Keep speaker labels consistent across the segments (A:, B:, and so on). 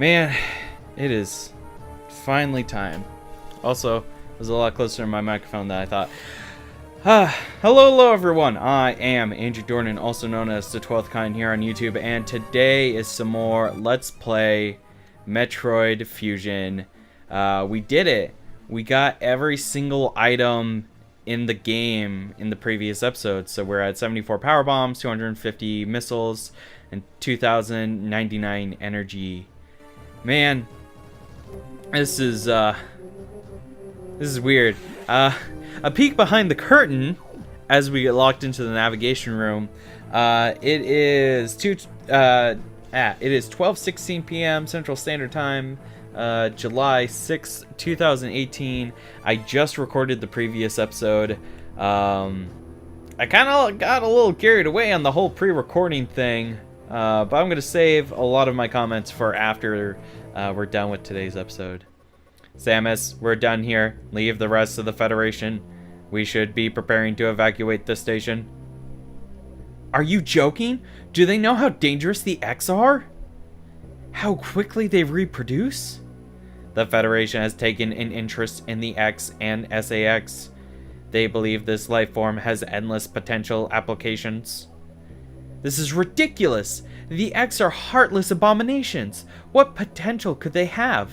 A: Man, it is finally time. Also, it was a lot closer to my microphone than I thought. Hello everyone. I am Andrew Dornan, also known as the 12th Kind here on YouTube, and today is some more Let's Play Metroid Fusion. We did it. We got every single item in the game in the previous episode. So we're at 74 power bombs, 250 missiles, and 2,099 energy. Man, this is weird. A peek behind the curtain as we get locked into the navigation room. It is 12:16 p.m. Central Standard Time, July 6, 2018. I just recorded the previous episode. I kind of got a little carried away on the whole pre-recording thing, but I'm gonna save a lot of my comments for after we're done with today's episode. Samus, we're done here. Leave the rest of the Federation. We should be preparing to evacuate the station. Are you joking? Do they know how dangerous the X are? How quickly they reproduce? The Federation has taken an interest in the X and SAX. They believe this life form has endless potential applications. This is ridiculous! The X are heartless abominations. What potential could they have?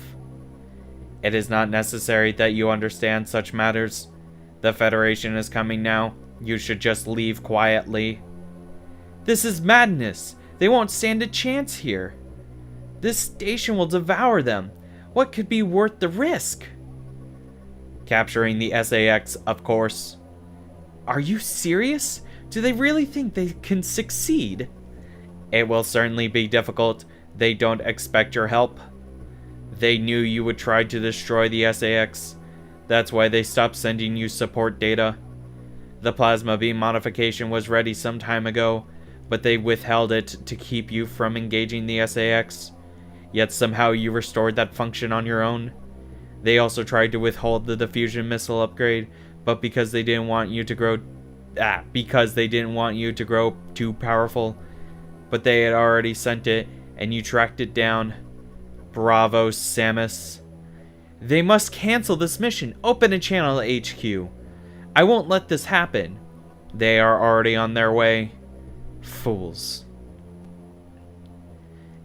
A: It is not necessary that you understand such matters. The Federation is coming now. You should just leave quietly. This is madness. They won't stand a chance here. This station will devour them. What could be worth the risk? Capturing the SAX, of course. Are you serious? Do they really think they can succeed? It will certainly be difficult. They don't expect your help. They knew you would try to destroy the SAX. That's why they stopped sending you support data. The plasma beam modification was ready some time ago, but they withheld it to keep you from engaging the SAX. Yet somehow you restored that function on your own. They also tried to withhold the diffusion missile upgrade, but because they didn't want you to grow too powerful. But they had already sent it, and you tracked it down. Bravo, Samus. They must cancel this mission. Open a channel at HQ. I won't let this happen. They are already on their way. Fools.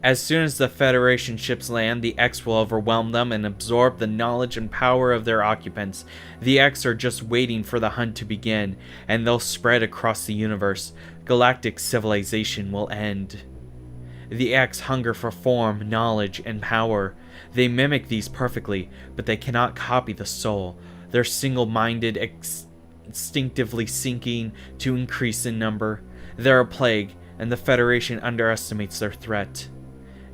A: As soon as the Federation ships land, the X will overwhelm them and absorb the knowledge and power of their occupants. The X are just waiting for the hunt to begin, and they'll spread across the universe. Galactic civilization will end. The X hunger for form, knowledge, and power. They mimic these perfectly, but they cannot copy the soul. They're single-minded, instinctively seeking to increase in number. They're a plague, and the Federation underestimates their threat.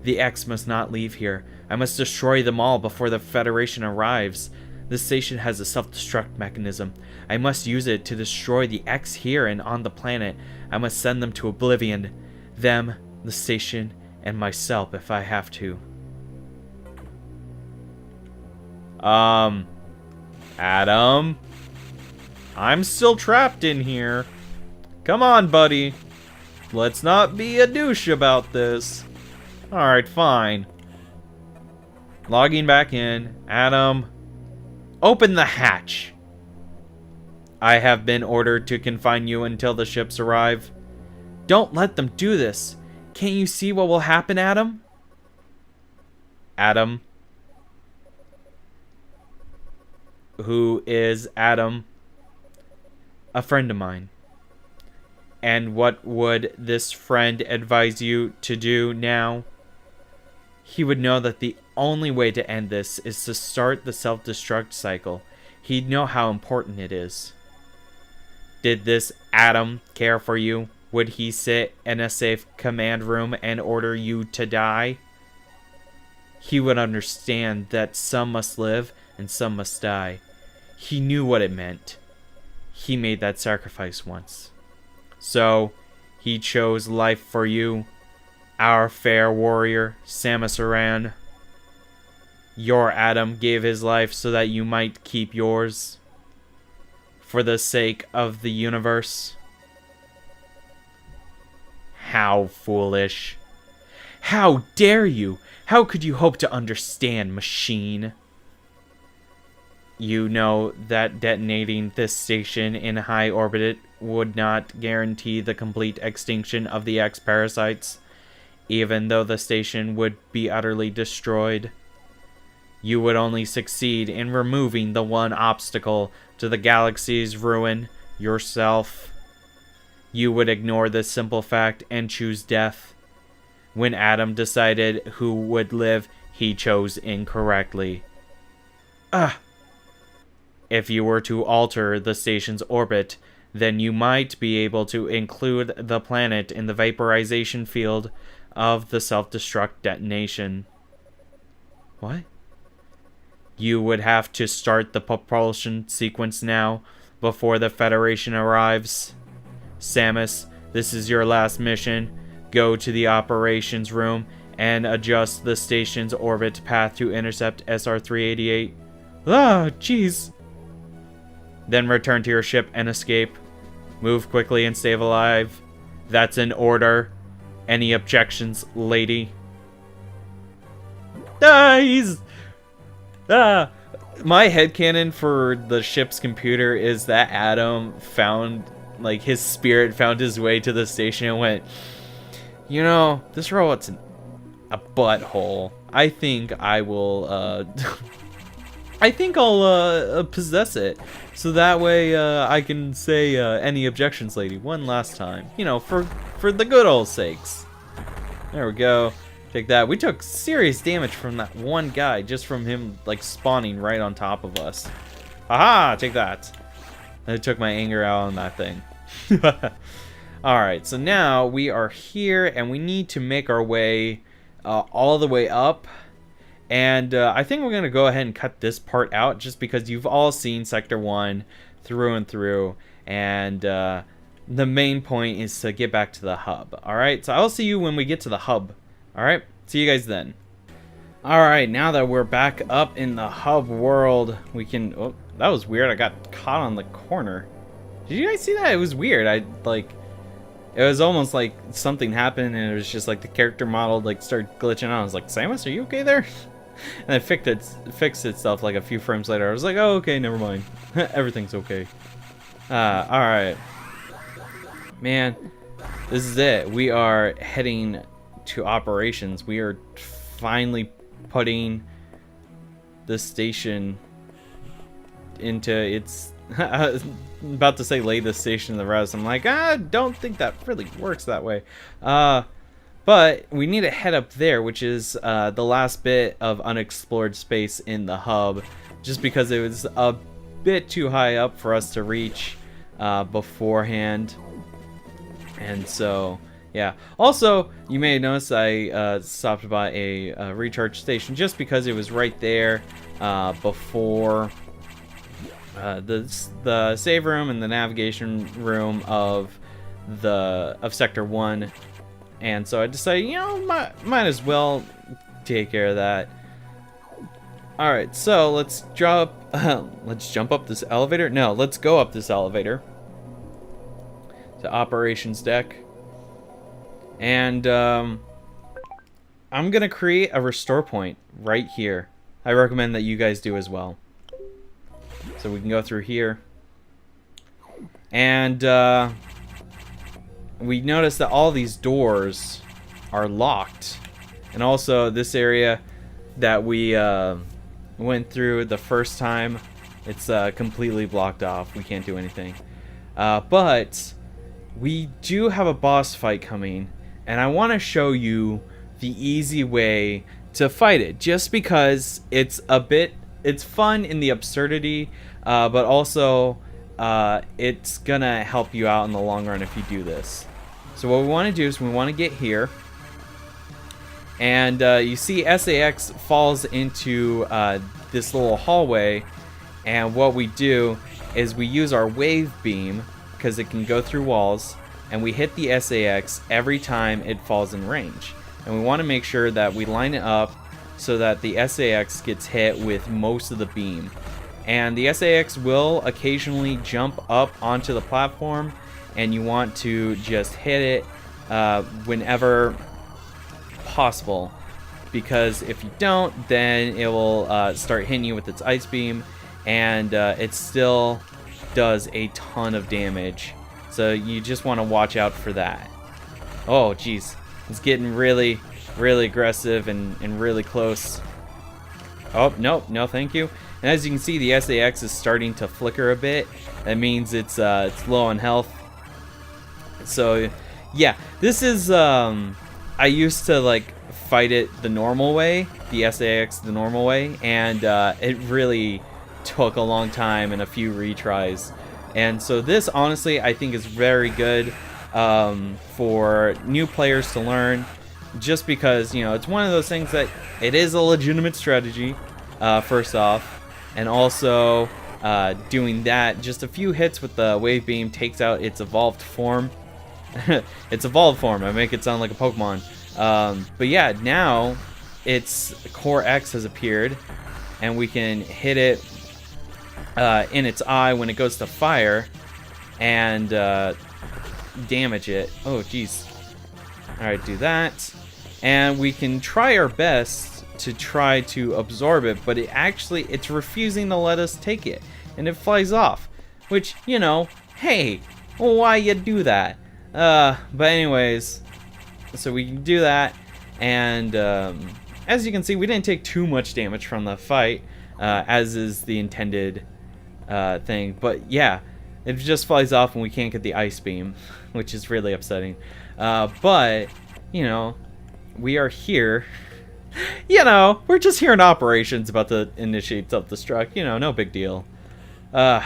A: The X must not leave here. I must destroy them all before the Federation arrives. This station has a self-destruct mechanism. I must use it to destroy the X here and on the planet. I must send them to oblivion. Them, the station, and myself if I have to. Adam? I'm still trapped in here. Come on, buddy. Let's not be a douche about this. Alright, fine. Logging back in. Adam, open the hatch. I have been ordered to confine you until the ships arrive. Don't let them do this. Can't you see what will happen, Adam? Adam? Who is Adam? A friend of mine. And what would this friend advise you to do now? He would know that the only way to end this is to start the self-destruct cycle. He'd know how important it is. Did this Adam care for you? Would he sit in a safe command room and order you to die? He would understand that some must live and some must die. He knew what it meant. He made that sacrifice once. So, he chose life for you, our fair warrior, Samus Aran. Your Adam gave his life so that you might keep yours. For the sake of the universe. How foolish. How dare you? How could you hope to understand, machine? You know that detonating this station in high orbit would not guarantee the complete extinction of the X-parasites, even though the station would be utterly destroyed. You would only succeed in removing the one obstacle to the galaxy's ruin, yourself. You would ignore this simple fact and choose death. When Adam decided who would live, he chose incorrectly. If you were to alter the station's orbit, then you might be able to include the planet in the vaporization field of the self-destruct detonation. What? You would have to start the propulsion sequence now, before the Federation arrives. Samus, this is your last mission. Go to the operations room and adjust the station's orbit path to intercept SR-388. Ah, jeez. Then return to your ship and escape. Move quickly and stay alive. That's an order. Any objections, lady? My headcanon for the ship's computer is that Adam found, like, his spirit found his way to the station and went, you know, this robot's a butthole. I think I will, I think I'll, possess it. So that way, I can say, any objections, lady, one last time. You know, for the good old sakes. There we go. Take that. We took serious damage from that one guy, just from him, like, spawning right on top of us. Haha! Take that. I took my anger out on that thing. Alright, so now we are here, and we need to make our way all the way up. And I think we're going to go ahead and cut this part out, just because you've all seen Sector 1 through and through. And the main point is to get back to the hub. Alright, so I'll see you when we get to the hub. Alright, see you guys then. Alright, now that we're back up in the hub world, we can... Oh, that was weird. I got caught on the corner. Did you guys see that? It was weird. It was almost like something happened and it was just like the character model like started glitching out. I was like, Samus, are you okay there? And it fixed itself like a few frames later. I was like, oh, okay, never mind. Everything's okay. Alright. Man, this is it. We are heading to operations. We are finally putting the station into its... I'm about to say lay the station to rest. I'm like, I don't think that really works that way. But we need to head up there, which is the last bit of unexplored space in the hub, just because it was a bit too high up for us to reach beforehand. And so, yeah. Also, you may have noticed I stopped by a recharge station just because it was right there before the save room and the navigation room of Sector 1. And so I decided, you know, might as well take care of that. All right, so let's jump up this elevator. No, let's go up this elevator to operations deck. And I'm gonna create a restore point right here. I recommend that you guys do as well. So we can go through here. And we notice that all these doors are locked. And also this area that we went through the first time, it's completely blocked off. We can't do anything. But we do have a boss fight coming. And I want to show you the easy way to fight it. Just because it's fun in the absurdity, but also it's gonna help you out in the long run if you do this. So what we want to do is we want to get here, and you see SAX falls into this little hallway, and what we do is we use our wave beam because it can go through walls, and we hit the SAX every time it falls in range. And we want to make sure that we line it up so that the SAX gets hit with most of the beam. And the SAX will occasionally jump up onto the platform, and you want to just hit it whenever possible. because if you don't, then it will start hitting you with its ice beam, and it still does a ton of damage. So you just want to watch out for that. Oh, geez. It's getting really, really aggressive and really close. Oh, no, thank you. And as you can see, the SAX is starting to flicker a bit. That means it's low on health. So, yeah, this is, I used to, like, fight it the normal way, the SAX the normal way, and it really took a long time and a few retries. And so this, honestly, I think is very good for new players to learn, just because, you know, it's one of those things that it is a legitimate strategy, first off, and also doing that, just a few hits with the wave beam takes out its evolved form. Its evolved form, I make it sound like a Pokemon. But yeah, now its Core X has appeared, and we can hit it in its eye when it goes to fire, and damage it. Oh, jeez. Alright, do that. And we can try our best to try to absorb it, but it's refusing to let us take it, and it flies off. Which, you know, hey, why you do that? But anyways, so we can do that, and as you can see, we didn't take too much damage from the fight, as is the intended thing. But yeah, it just flies off and we can't get the ice beam, which is really upsetting. But, you know, we are here. You know, we're just here in operations, about to initiate self-destruct. You know, no big deal. Alright.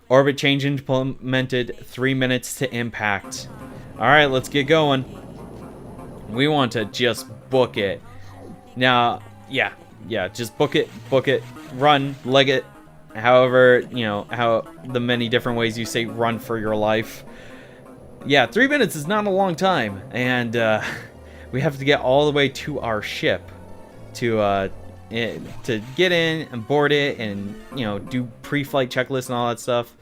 A: Orbit change implemented, 3 minutes to impact. Alright, let's get going. We want to just book it. Now, yeah, just book it, run, leg it. However, you know, how the many different ways you say run for your life. Yeah, 3 minutes is not a long time, and we have to get all the way to our ship to get in and board it, and, you know, do pre-flight checklist and all that stuff.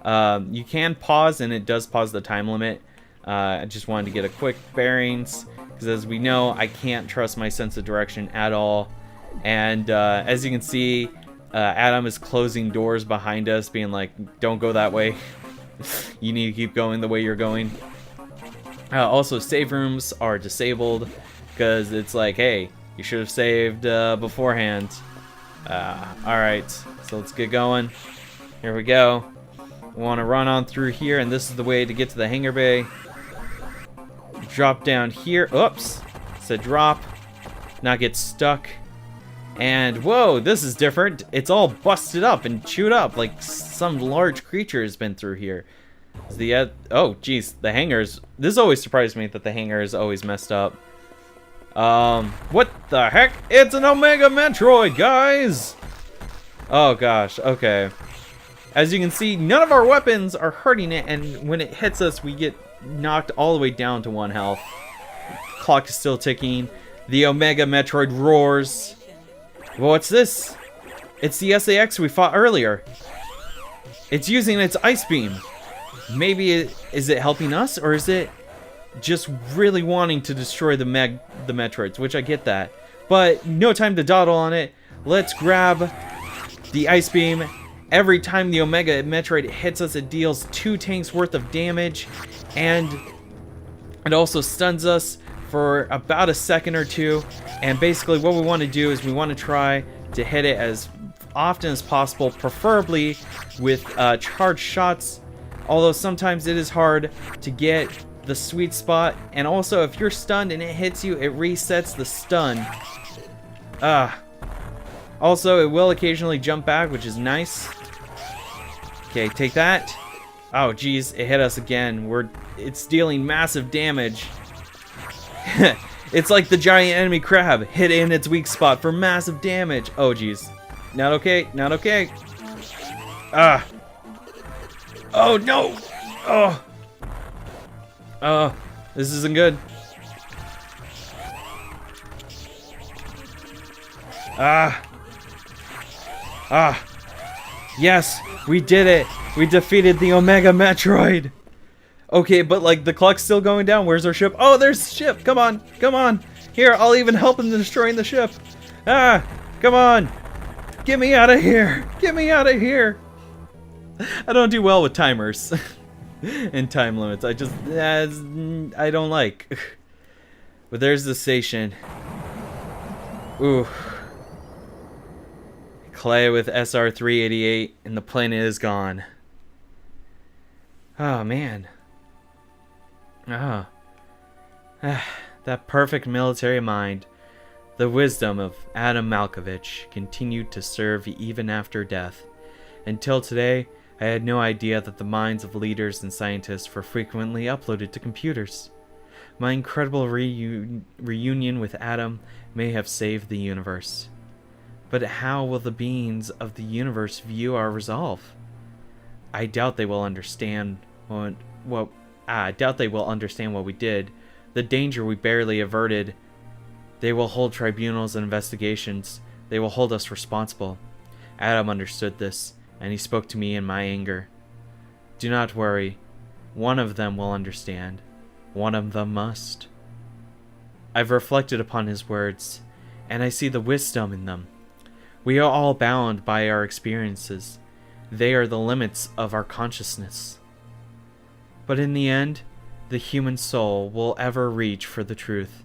A: You can pause, and it does pause the time limit. I just wanted to get a quick bearings, because as we know, I can't trust my sense of direction at all. And as you can see, Adam is closing doors behind us, being like, don't go that way. You need to keep going the way you're going. Also, save rooms are disabled, because it's like, hey, you should have saved beforehand. Alright, so let's get going. Here we go. We want to run on through here, and this is the way to get to the hangar bay. Drop down here. Oops. It's a drop. Not get stuck. And whoa, this is different. It's all busted up and chewed up, like some large creature has been through here. Is oh, geez, the hangars. This always surprised me that the hangar is always messed up. What the heck? It's an Omega Metroid, guys! Oh gosh, okay. As you can see, none of our weapons are hurting it, and when it hits us, we get knocked all the way down to 1 health. Clock is still ticking. The Omega Metroid roars. Well, what's this? It's the SAX we fought earlier. It's using its ice beam. Maybe is it helping us, or is it just really wanting to destroy the Metroids, which I get that. But no time to dawdle on it. Let's grab the ice beam. Every time the Omega Metroid hits us, it deals 2 tanks worth of damage, and it also stuns us for about a second or two. And basically what we want to do is we want to try to hit it as often as possible, preferably with charged shots, although sometimes it is hard to get the sweet spot. And also, if you're stunned and it hits you, it resets the stun. Also, it will occasionally jump back, which is nice. Okay, take that. Oh, geez, it hit us again. It's dealing massive damage. It's like the giant enemy crab hit in its weak spot for massive damage. Oh, geez. Not okay, not okay. Oh, no. Oh, this isn't good. Yes, we did it. We defeated the Omega Metroid. Okay, but like the clock's still going down. Where's our ship? Oh, there's the ship. Come on, come on. Here, I'll even help in destroying the ship. Ah, come on. Get me out of here. Get me out of here. I don't do well with timers and time limits. I just, I don't like. But there's the station. Ooh. Clay with SR-388 and the planet is gone. Oh, man. Ah. That perfect military mind. The wisdom of Adam Malkovich continued to serve even after death. Until today, I had no idea that the minds of leaders and scientists were frequently uploaded to computers. My incredible reunion with Adam may have saved the universe. But how will the beings of the universe view our resolve? I doubt they will understand what we did, the danger we barely averted. They will hold tribunals and investigations. They will hold us responsible. Adam understood this, and he spoke to me in my anger. Do not worry. One of them will understand. One of them must. I've reflected upon his words, and I see the wisdom in them. We are all bound by our experiences. They are the limits of our consciousness. But in the end, the human soul will ever reach for the truth.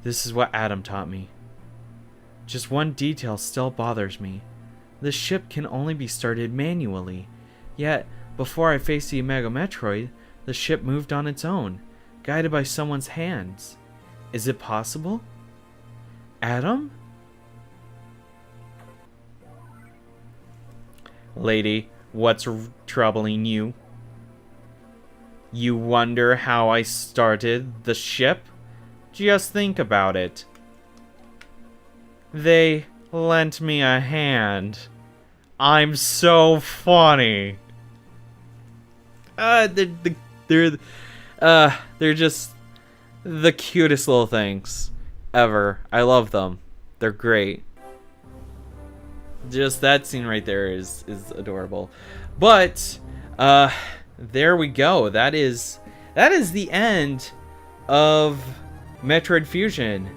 A: This is what Adam taught me. Just one detail still bothers me. The ship can only be started manually. Yet, before I faced the Omega Metroid, the ship moved on its own, guided by someone's hands. Is it possible? Adam? Lady, what's troubling you? You wonder how I started the ship? Just think about it. They lent me a hand. I'm so funny. They're just the cutest little things ever. I love them. They're great. Just that scene right there is adorable. But there we go. That is the end of Metroid Fusion.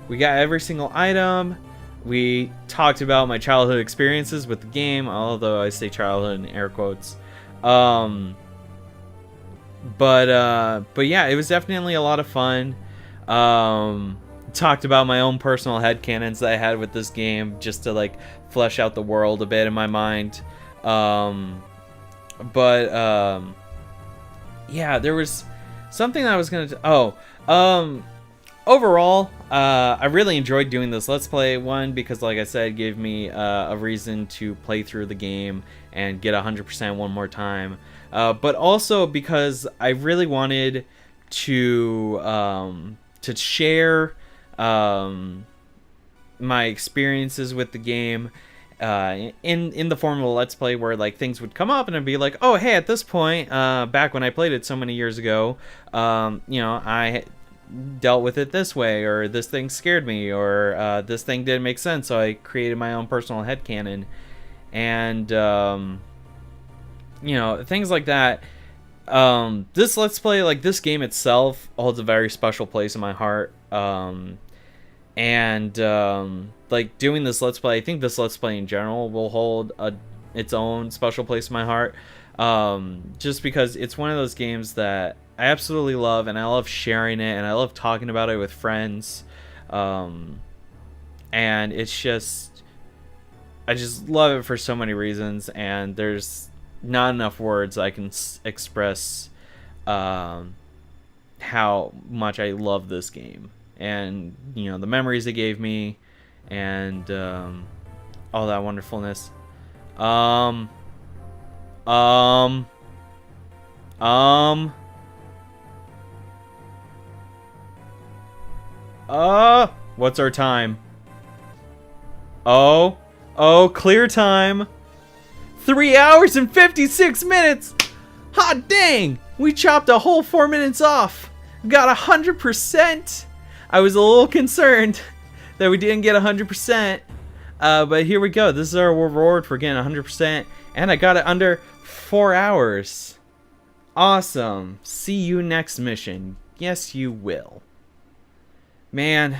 A: We got every single item. We talked about my childhood experiences with the game, although I say childhood in air quotes. But yeah, it was definitely a lot of fun. Talked about my own personal headcanons that I had with this game, just to like flesh out the world a bit in my mind. Yeah, there was something that I was gonna overall, I really enjoyed doing this Let's Play. One, because like I said, it gave me a reason to play through the game and get 100% one more time. But also because I really wanted to share my experiences with the game in the form of a Let's Play, where like things would come up and I'd be like, oh hey, at this point, back when I played it so many years ago, you know, I dealt with it this way, or this thing scared me, or this thing didn't make sense, so I created my own personal headcanon. And you know, things like that. This Let's Play, like this game itself, holds a very special place in my heart. Like doing this Let's Play, I think this Let's Play in general will hold its own special place in my heart. Just because it's one of those games that I absolutely love, and I love sharing it, and I love talking about it with friends. And it's just, I just love it for so many reasons, and there's not enough words I can express how much I love this game, and you know, the memories it gave me, and all that wonderfulness. What's our time? Oh, clear time. 3 hours and 56 minutes. Hot dang, we chopped a whole 4 minutes off. Got 100%. I was a little concerned that we didn't get 100%. But here we go. This is our reward for getting 100%. And I got it under 4 hours. Awesome. See you next mission. Yes, you will. Man,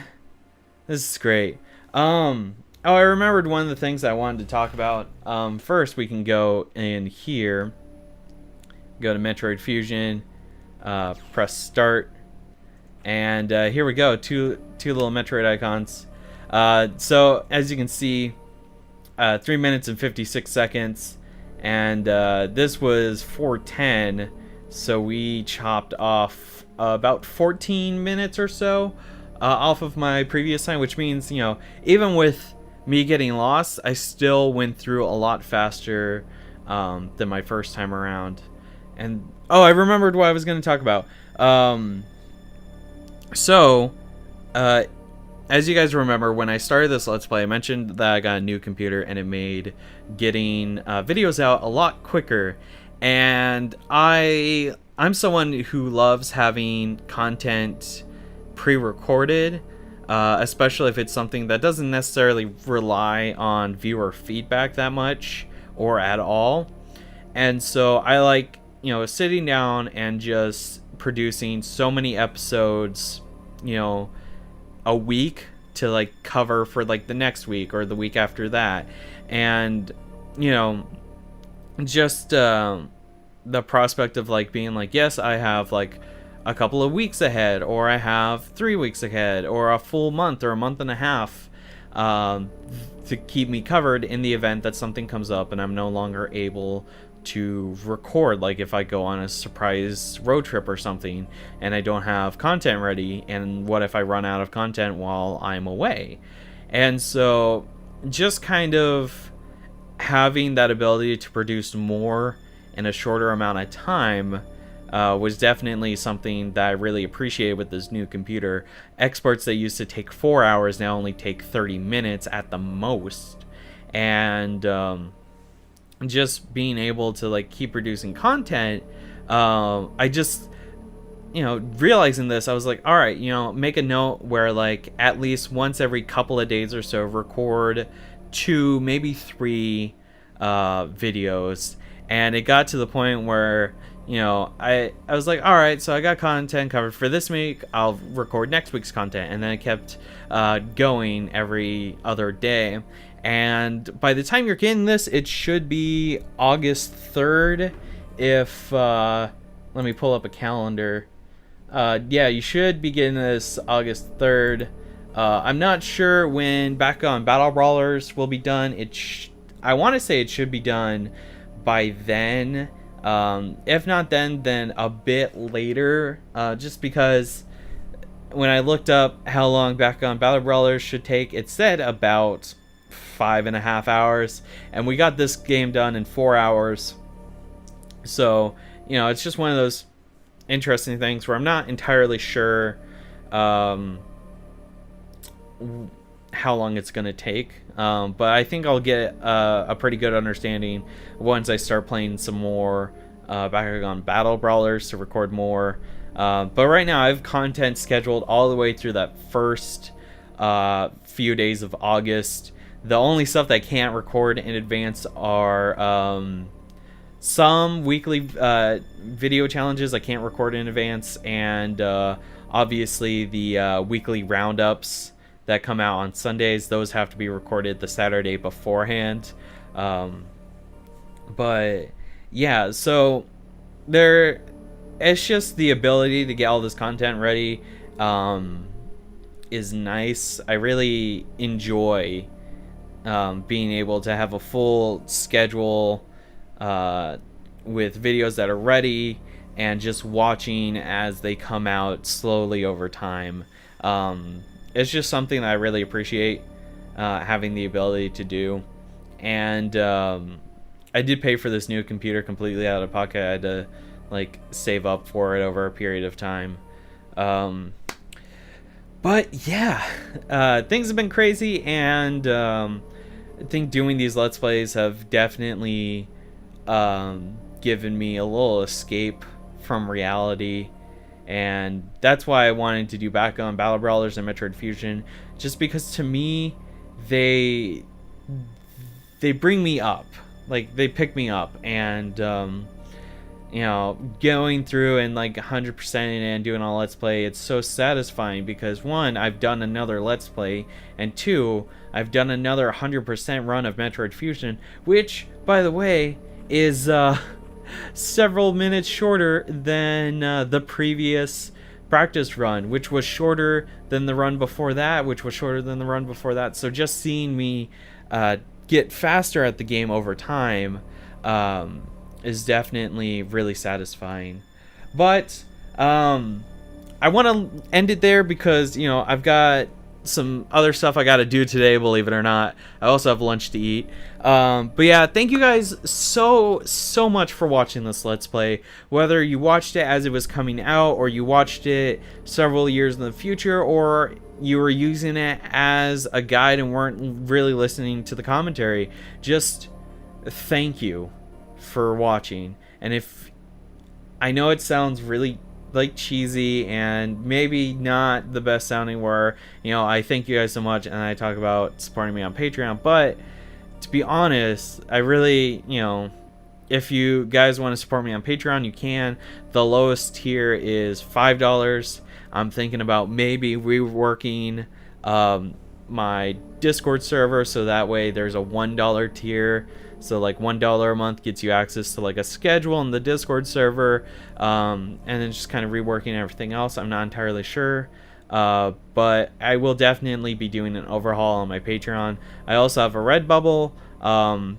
A: this is great. Oh, I remembered one of the things I wanted to talk about. First, we can go in here, go to Metroid Fusion, press start, and here we go. Two little Metroid icons. So as you can see, 3 minutes and 56 seconds, and this was 4:10, so we chopped off about 14 minutes or so off of my previous time, which means, you know, even with me getting lost, I still went through a lot faster than my first time around. And oh, I remembered what I was going to talk about. As you guys remember, when I started this Let's Play, I mentioned that I got a new computer and it made getting videos out a lot quicker. And I'm someone who loves having content pre-recorded, especially if it's something that doesn't necessarily rely on viewer feedback that much or at all. And so I like, you know, sitting down and just producing so many episodes, you know, a week to like cover for like the next week or the week after that. And, you know, just the prospect of like being like, yes, I have like a couple of weeks ahead, or I have 3 weeks ahead, or a full month or a month and a half to keep me covered in the event that something comes up and I'm no longer able to record, like if I go on a surprise road trip or something and I don't have content ready, and what if I run out of content while I'm away. And so just kind of having that ability to produce more in a shorter amount of time was definitely something that I really appreciated with this new computer. Exports that used to take 4 hours now only take 30 minutes at the most. And just being able to like keep producing content, I just, you know, realizing this, I was like, all right, you know, make a note where like at least once every couple of days or so record 2, maybe 3 videos. And it got to the point where, you know, I was like, all right, so I got content covered for this week, I'll record next week's content. And then I kept going every other day. And by the time you're getting this, it should be August 3rd. If, let me pull up a calendar. Yeah, you should be getting this August 3rd. I'm not sure when Back on Battle Brawlers will be done. I want to say it should be done by then. If not then a bit later. Just because when I looked up how long Back on Battle Brawlers should take, it said about 5.5 hours, and we got this game done in 4 hours. So, you know, it's just one of those interesting things where I'm not entirely sure how long it's gonna take, but I think I'll get a pretty good understanding once I start playing some more Back on Battle Brawlers to record more. But right now I have content scheduled all the way through that first few days of August. The only stuff that I can't record in advance are some weekly video challenges I can't record in advance, and obviously the weekly roundups that come out on Sundays. Those have to be recorded the Saturday beforehand. But yeah, so it's just the ability to get all this content ready is nice. I really enjoy being able to have a full schedule with videos that are ready and just watching as they come out slowly over time. It's just something that I really appreciate having the ability to do. And I did pay for this new computer completely out of pocket. I had to like save up for it over a period of time. But yeah, things have been crazy, and I think doing these Let's Plays have definitely given me a little escape from reality. And that's why I wanted to do Back on Battle Brawlers and Metroid Fusion, just because to me they bring me up, like they pick me up. And you know, going through and like 100% and doing all Let's Play, it's so satisfying because one, I've done another Let's Play, and two, I've done another 100% run of Metroid Fusion, which, by the way, is several minutes shorter than the previous practice run, which was shorter than the run before that, which was shorter than the run before that. So just seeing me get faster at the game over time is definitely really satisfying. But I want to end it there because, you know, I've got some other stuff I got to do today, believe it or not. I also have lunch to eat. But yeah, thank you guys so much for watching this Let's Play. Whether you watched it as it was coming out, or you watched it several years in the future, or you were using it as a guide and weren't really listening to the commentary, just thank you for watching. And if I know it sounds really like cheesy and maybe not the best sounding, where, you know, I thank you guys so much and I talk about supporting me on Patreon, but to be honest, I really, you know, if you guys want to support me on Patreon, you can. The lowest tier is $5. I'm thinking about maybe reworking my Discord server so that way there's a $1 tier. So like $1 a month gets you access to like a schedule in the Discord server, and then just kind of reworking everything else. I'm not entirely sure, but I will definitely be doing an overhaul on my Patreon. I also have a Redbubble.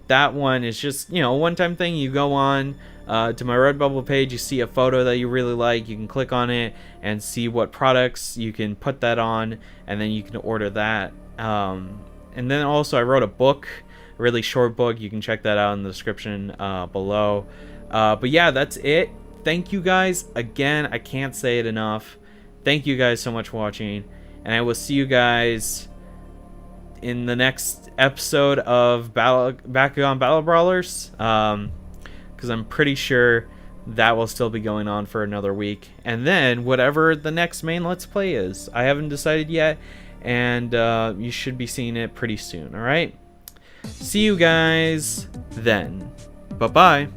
A: That one is just, you know, a one-time thing. You go on to my Redbubble page, you see a photo that you really like, you can click on it and see what products you can put that on, and then you can order that. And then also I wrote a book, a really short book. You can check that out in the description below. But yeah, that's it. Thank you guys again. I can't say it enough. Thank you guys so much for watching, and I will see you guys in the next episode of Bakugan Battle Brawlers, because I'm pretty sure that will still be going on for another week, and then whatever the next main Let's Play is, I haven't decided yet, and you should be seeing it pretty soon. All right, see you guys then. Bye bye.